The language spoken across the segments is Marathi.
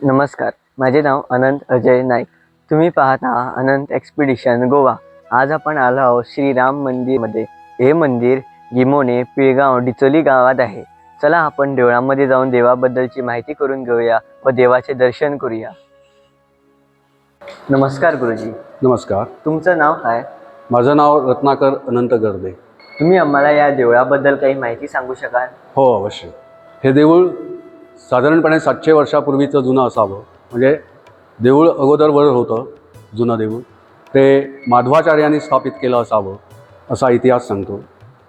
नमस्कार, माझे नाव अनंत अजय नाईक. तुम्ही पाहत आहात अनंत एक्सपिडिशन गोवा. आज आपण आलो आहोत श्रीराम मंदिरमध्ये. हे मंदिर गिमोने पिळगाव डिचोली गावात आहे. चला आपण देवळामध्ये जाऊन देवाबद्दलची माहिती करून घेऊया व देवाचे दर्शन करूया. नमस्कार गुरुजी. नमस्कार. तुमचं नाव काय? माझं नाव रत्नाकर अनंत गर्दे. तुम्ही आम्हाला या देवळाबद्दल काही माहिती सांगू शकाल? हो, अवश्य. हे देऊळ साधारणपणे 700 वर्षापूर्वीचं जुनं असावं. म्हणजे देऊळ अगोदर वर होतं, जुनं देऊळ. ते माधवाचार्यांनी स्थापित केलं असावं असा इतिहास सांगतो.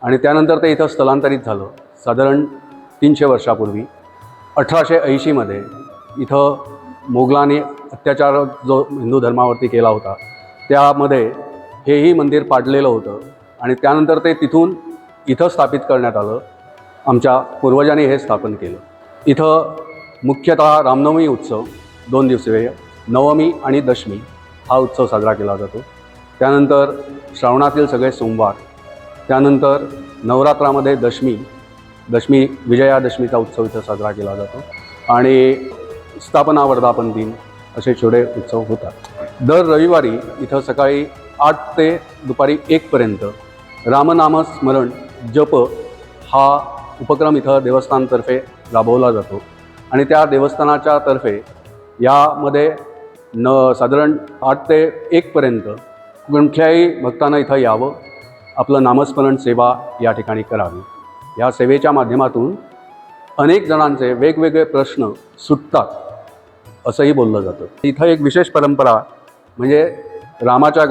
आणि त्यानंतर ते इथं स्थलांतरित झालं साधारण 300 वर्षापूर्वी. 1880मध्ये इथं मोगलांनी अत्याचार जो हिंदू धर्मावरती केला होता त्यामध्ये हेही मंदिर पाडलेलं होतं आणि त्यानंतर ते तिथून इथं स्थापित करण्यात आलं. आमच्या पूर्वजांनी हे स्थापन केलं. इथं मुख्यतः रामनवमी उत्सव 2 दिवसीय, नवमी आणि दशमी हा उत्सव साजरा केला जातो. त्यानंतर श्रावणातील सगळे सोमवार, त्यानंतर नवरात्रामध्ये दशमी विजयादशमीचा उत्सव इथं साजरा केला जातो आणि स्थापना वर्धापन दिन असे छोटे उत्सव होतात. दर रविवारी इथं सकाळी 8 ते दुपारी 1 पर्यंत रामनामस्मरण जप हा उपक्रम इथं देवस्थानतर्फे राबवला जातो आणि त्या देवस्थानाच्या तर्फे यामध्ये साधारण 8 ते 1 पर्यंत कुठल्याही भक्तांना इथं यावं, आपलं नामस्मरण सेवा या ठिकाणी करावी. या सेवेच्या माध्यमातून अनेक जणांचे वेगवेगळे प्रश्न सुटतात असंही बोललं जातं. इथं एक विशेष परंपरा म्हणजे रामाच्या